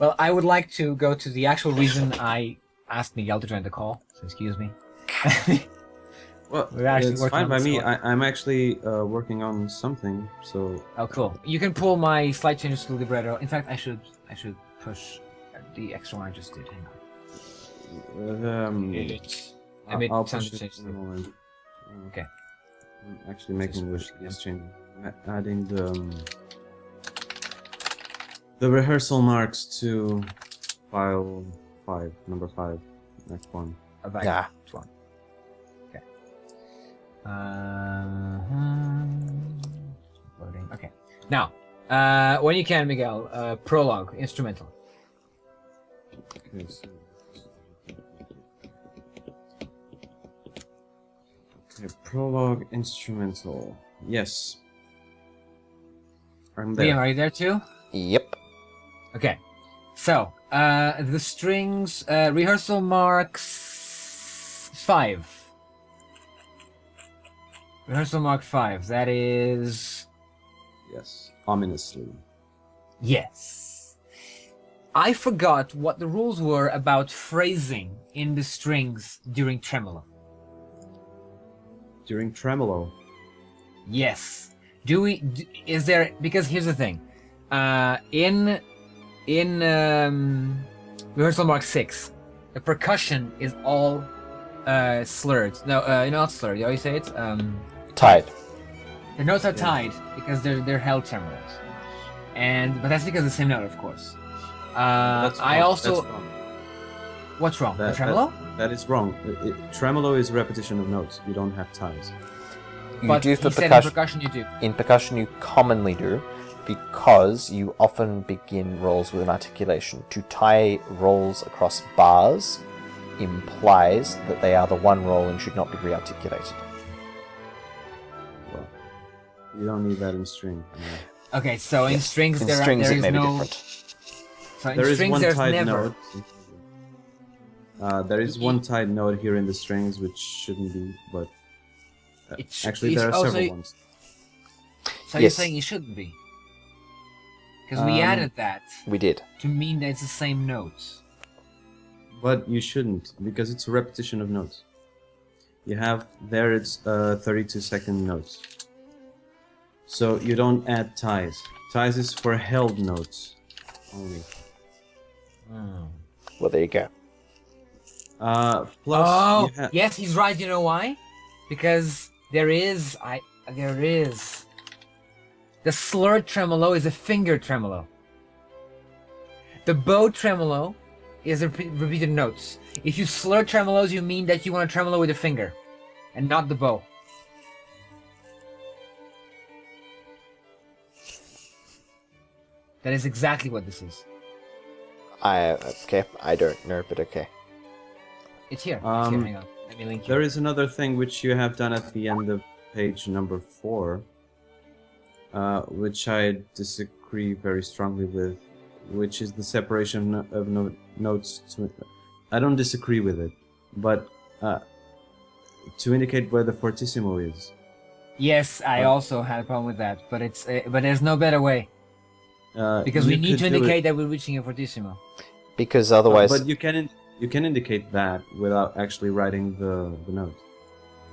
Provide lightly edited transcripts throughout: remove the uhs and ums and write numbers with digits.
Well, I would like to go to the actual reason I asked Miguel to join the call. So excuse me. Well, it's fine by me. I'm actually working on something, so... Oh, cool. You can pull my slight changes to the libretto. In fact, I should push the extra one I just did. Hang on. I'll push it in a moment. Okay. I'm actually making this change. Adding the rehearsal marks to file 5, number 5, next one. Yeah. One. Okay. Loading. Okay. Now, when you can, Miguel, prologue, instrumental. Okay, so... Okay, prologue, instrumental. Yes. I'm there. Liam, are you there too? Yep. Okay. So, the strings, rehearsal marks 5. Rehearsal mark 5. That is... Yes. Ominously. Yes. I forgot what the rules were about phrasing in the strings during tremolo. During tremolo? Yes. Is there... Because here's the thing. In rehearsal mark 6, the percussion is all slurred. No, not slurred. You always say it? Tied. The notes are tied because they're held tremolos. But that's because of the same note, of course. That's wrong. I also... That's wrong. What's wrong? The tremolo? That is wrong. Tremolo is repetition of notes. You don't have ties. You do for percussion. In percussion you do. In percussion you commonly do, because you often begin rolls with an articulation. To tie rolls across bars implies that they are the one roll and should not be rearticulated. Well, you don't need that in string. Yeah. Okay, so in strings in there strings is it may be no... different. So in There is strings one there's tied never... note. There is one tied note here in the strings which shouldn't be, but actually there are several ones. So you're saying it shouldn't be? Because we added that. We did. To mean that it's the same notes. But you shouldn't, because it's a repetition of notes. You have there it's 32-second notes. So you don't add ties. Ties is for held notes only. Well, there you go. Plus, yes, he's right. You know why? Because there is the slurred tremolo is a finger tremolo. The bow tremolo is repeated notes. If you slur tremolos, you mean that you want to tremolo with a finger, and not the bow. That is exactly what this is. Okay, I don't know, but okay. It's here. It's here. Hang on. Let me link you. There is another thing which you have done at the end of page number 4, which I disagree very strongly with, which is the separation of notes. I don't disagree with it, but to indicate where the fortissimo is. Yes, I also had a problem with that, but it's but there's no better way. Because we need to indicate that we're reaching a fortissimo. Because otherwise... But you can indicate that without actually writing the note.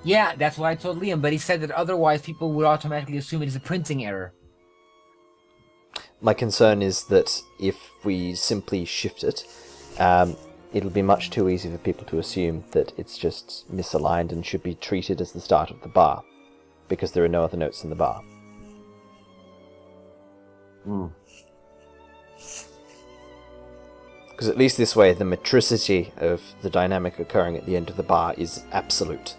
Yeah, that's what I told Liam, but he said that otherwise people would automatically assume it is a printing error. My concern is that if we simply shift it, it'll be much too easy for people to assume that it's just misaligned and should be treated as the start of the bar, because there are no other notes in the bar. Because at least this way, the metricity of the dynamic occurring at the end of the bar is absolute.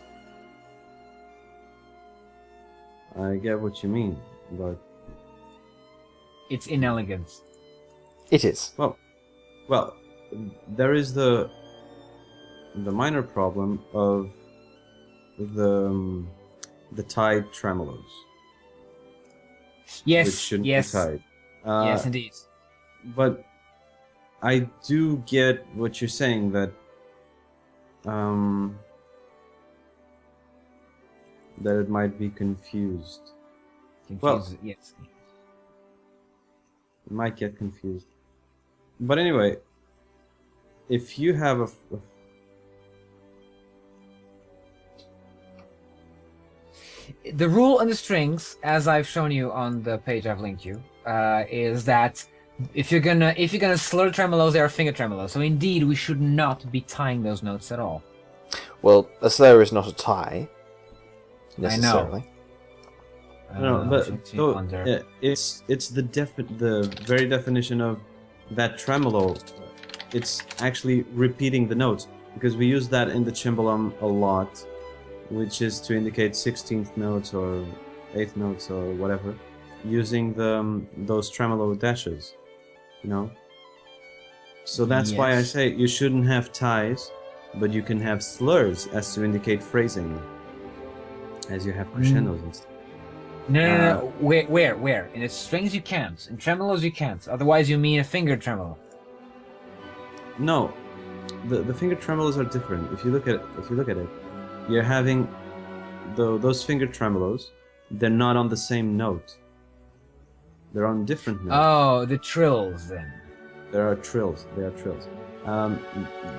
I get what you mean, but... It's inelegance. It is. Well, there is the minor problem of the tied tremolos. Yes, which shouldn't yes. be tied. Yes, indeed. But I do get what you're saying, that that it might be confused. Confused, yes. It might get confused. But anyway, if you have a The rule on the strings, as I've shown you on the page I've linked you, is that if you're gonna slur tremolos, they are finger tremolos. So indeed, we should not be tying those notes at all. Well, a slur is not a tie, necessarily. No, but so, it's the very definition of that tremolo. It's actually repeating the notes, because we use that in the cimbalom a lot, which is to indicate 16th notes or 8th notes or whatever, using those tremolo dashes, you know. So that's why I say you shouldn't have ties, but you can have slurs as to indicate phrasing, as you have crescendos and stuff. No. Where? In the strings you can't. In tremolos you can't. Otherwise you mean a finger tremolo. No, the finger tremolos are different. If you look at it, you're having those finger tremolos. They're not on the same note. They're on different notes. Oh, the trills then. There are trills. They are trills.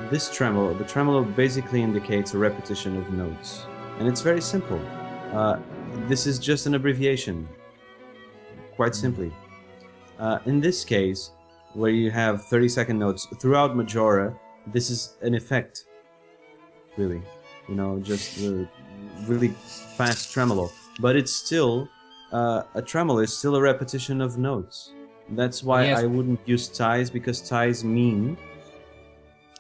This tremolo, the tremolo basically indicates a repetition of notes, and it's very simple. This is just an abbreviation, quite simply. In this case, where you have 30-second notes throughout Majora, this is an effect, really. You know, just the really fast tremolo. But it's still, a tremolo is still a repetition of notes. That's why I wouldn't use ties, because ties mean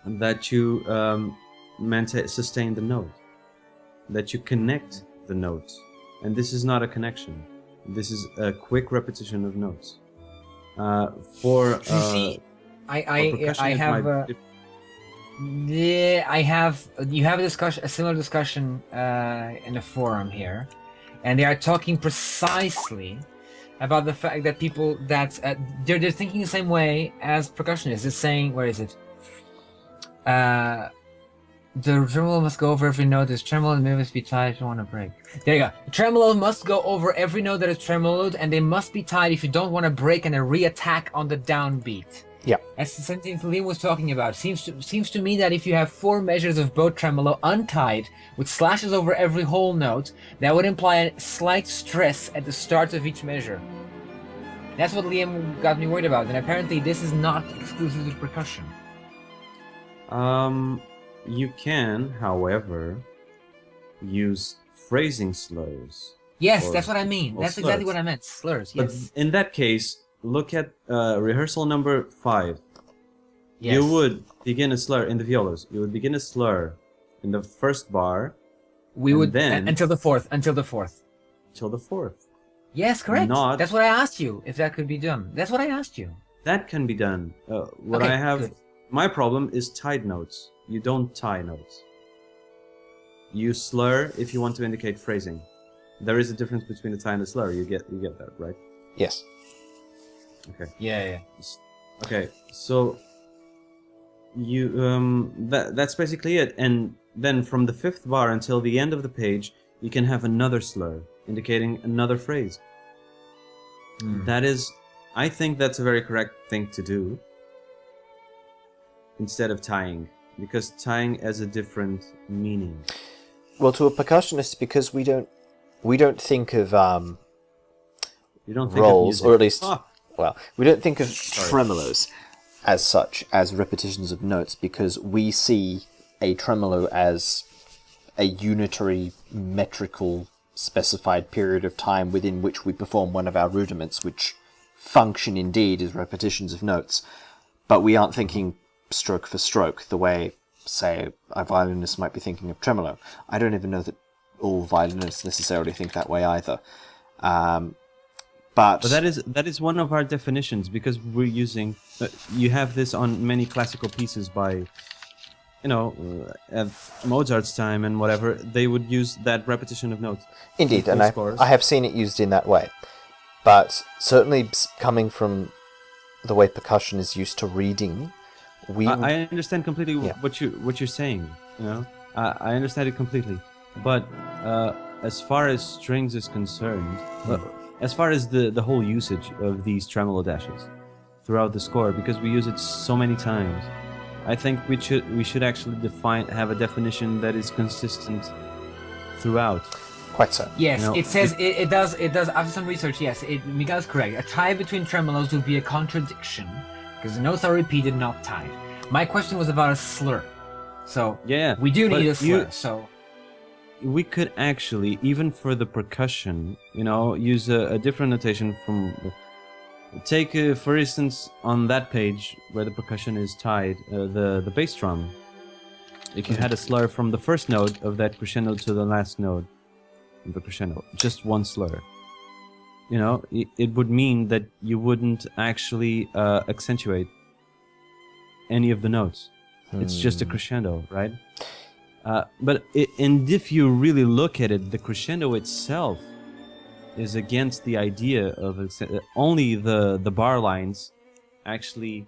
that you sustain the note, that you connect the notes. And this is not a connection. This is a quick repetition of notes. You have a similar discussion in the forum here, and they are talking precisely about the fact that people they're thinking the same way as percussionists. It's saying, where is it? The tremolo must go over every note. This tremolo and must be tied if you want to break. There you go. The tremolo must go over every note that is tremoloed, and they must be tied if you don't want to break and a re-attack on the downbeat. Yeah. That's the same thing Liam was talking about. Seems to me that if you have 4 measures of bow tremolo untied with slashes over every whole note, that would imply a slight stress at the start of each measure. That's what Liam got me worried about, and apparently this is not exclusive to percussion. You can, however, use phrasing slurs. Yes, that's what I mean. That's exactly what I meant. Slurs, yes. But in that case, look at rehearsal number 5. Yes. You would begin a slur in the violas. You would begin a slur in the first bar. We would then until the fourth. Till the fourth. Yes, correct. Not, that's what I asked you. If that could be done. That's what I asked you. That can be done. Okay, I have, good. my problem is tied notes. You don't tie notes. You slur if you want to indicate phrasing. There is a difference between a tie and a slur. You get that, right? Yes. Okay. Yeah. Okay, so you that's basically it. And then from the 5th bar until the end of the page, you can have another slur indicating another phrase. That is, I think that's a very correct thing to do instead of tying, because tying has a different meaning. Well, to a percussionist, because we don't think of You don't think rolls, of music. or at least well, we don't think of tremolos as such, as repetitions of notes, because we see a tremolo as a unitary metrical specified period of time within which we perform one of our rudiments, which function indeed as repetitions of notes, but we aren't thinking stroke for stroke the way, say, a violinist might be thinking of tremolo. I don't even know that all violinists necessarily think that way either. But that is one of our definitions, because we're using you have this on many classical pieces by, at Mozart's time and whatever, they would use that repetition of notes. Indeed, and I have seen it used in that way. But certainly coming from the way percussion is used to reading, I understand completely what you're saying. I understand it completely. But as far as strings is concerned, as far as the whole usage of these tremolo dashes, throughout the score because we use it so many times. I think we should actually have a definition that is consistent throughout. Quite so. Yes, You know, it says it does. After some research, yes, Miguel's correct. A tie between tremolos would be a contradiction because the notes are repeated, not tied. My question was about a slur, so Yeah, we do but need a slur. So we could actually, even for the percussion, use a different notation from. Take, for instance, on that page where the percussion is tied, the bass drum. If you had a slur from the first note of that crescendo to the last note of the crescendo, just one slur, it would mean that you wouldn't actually accentuate any of the notes. It's just a crescendo, right? And if you really look at it, the crescendo itself is against the idea of only the bar lines actually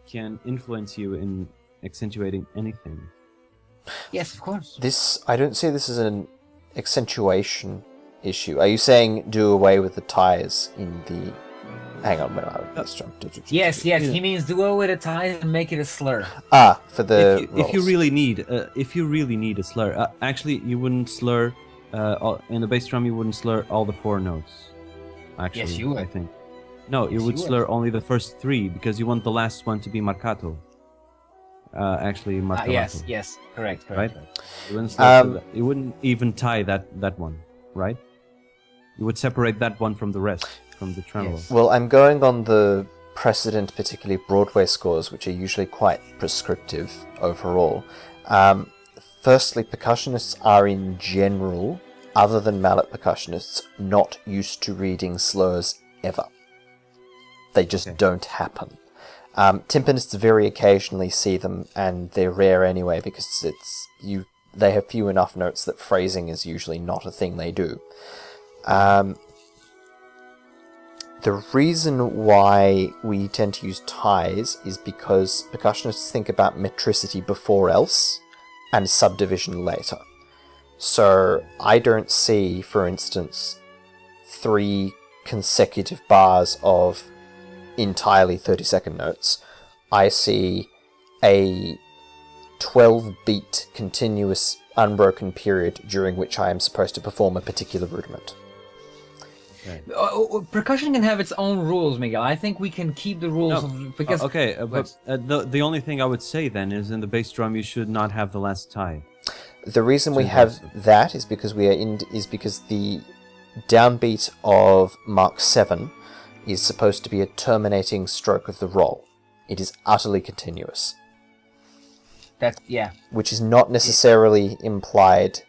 can influence you in accentuating anything. yes, of course. I don't see this as an accentuation issue. Are you saying do away with the ties in the... Hang on, let's jump. Yes, he means do away with the ties and make it a slur. For the if you really need a slur, actually you wouldn't slur in the bass drum. You wouldn't slur all the 4 notes. Actually, Yes, you would. I think. No, you would slur only the first 3 because you want the last one to be marcato. Actually, marcato. Yes, correct. Right? You wouldn't, slur you wouldn't even tie that one, right? You would separate that one from the rest, from the tremolo. Yes. Well, I'm going on the precedent, particularly Broadway scores, which are usually quite prescriptive overall. Firstly, percussionists are in general, other than mallet percussionists, not used to reading slurs ever. They just don't happen. Timpanists very occasionally see them, and they're rare anyway because they have few enough notes that phrasing is usually not a thing they do. The reason why we tend to use ties is because percussionists think about metricity before else, and subdivision later. So I don't see, for instance, 3 consecutive bars of entirely 30-second notes. I see a 12-beat continuous unbroken period during which I am supposed to perform a particular rudiment. Percussion can have its own rules, Miguel. I think we can keep the rules because but the only thing I would say then is in the bass drum you should not have the last tie. The reason we have that is because because the downbeat of Mark 7 is supposed to be a terminating stroke of the roll. It is utterly continuous. Which is not necessarily implied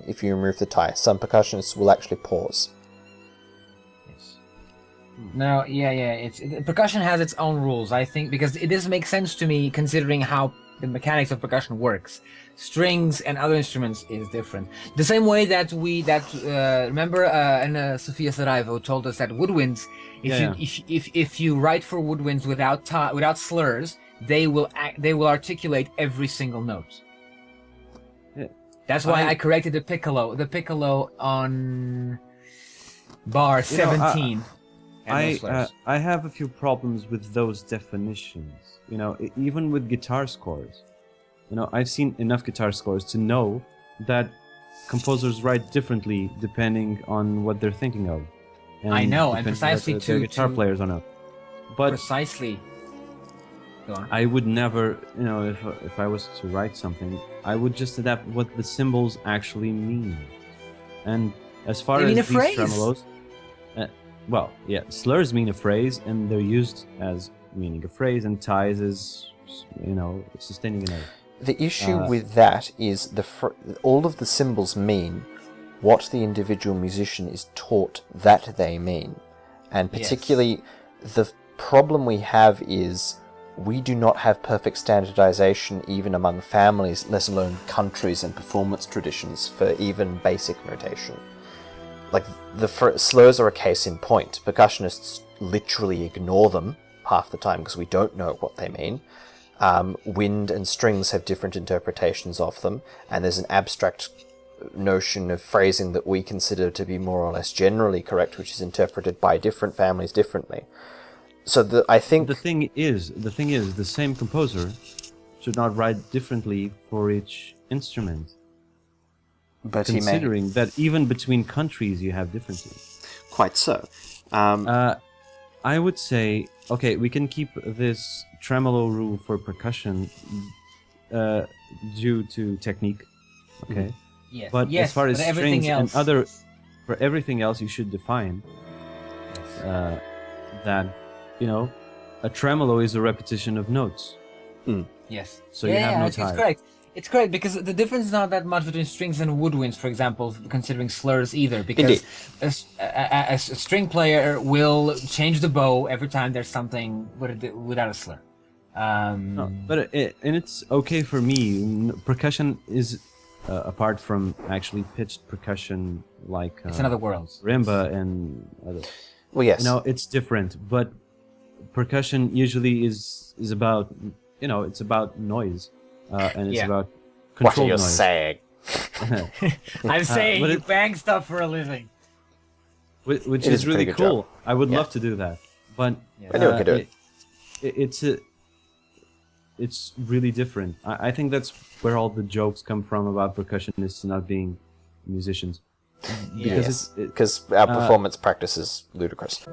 if you remove the tie. Some percussionists will actually pause. No, percussion has its own rules, I think, because it does make sense to me considering how the mechanics of percussion works. Strings and other instruments is different. The same way that remember Sofia Saraiva told us that woodwinds, if you write for woodwinds without slurs, they will articulate every single note. Yeah. That's why I corrected the piccolo on bar 17. I have a few problems with those definitions. Even with guitar scores. I've seen enough guitar scores to know that composers write differently depending on what they're thinking of. I know, and precisely to guitar players or not. But precisely. Go on. I would never, if I was to write something, I would just adapt what the symbols actually mean. And as far as these tremolos, slurs mean a phrase, and they're used as meaning a phrase, and ties is, sustaining a note. The issue with that is all of the symbols mean what the individual musician is taught that they mean. And particularly, the problem we have is we do not have perfect standardization even among families, let alone countries and performance traditions for even basic notation. Like, the slurs are a case in point. Percussionists literally ignore them half the time because we don't know what they mean. Wind and strings have different interpretations of them, and there's an abstract notion of phrasing that we consider to be more or less generally correct, which is interpreted by different families differently. So I think The thing is, the same composer should not write differently for each instrument. but he may Considering that even between countries you have differences. quite so. I would say, okay, we can keep this tremolo rule for percussion due to technique. Okay. Yes. But yes, as far as but everything strings else. and for everything else, you should define that, a tremolo is a repetition of notes. Yes. So you have no it's ties. correct. It's correct because the difference is not that much between strings and woodwinds, for example, considering slurs either. Because a string player will change the bow every time there's something without a slur. No, but and it's okay for me. Percussion is apart from actually pitched percussion like it's another world. marimba and other. Well, yes. It's different. But percussion usually is about it's about noise and it's Yeah. about What are controlled you noise. saying? I'm saying but you it- bang stuff for a living. Which It is is a really pretty good cool. job. I would Yeah. love to do that, but Anyone can do it. It's really different. I think that's where all the jokes come from about percussionists not being musicians. Yes, it- because our performance practice is ludicrous.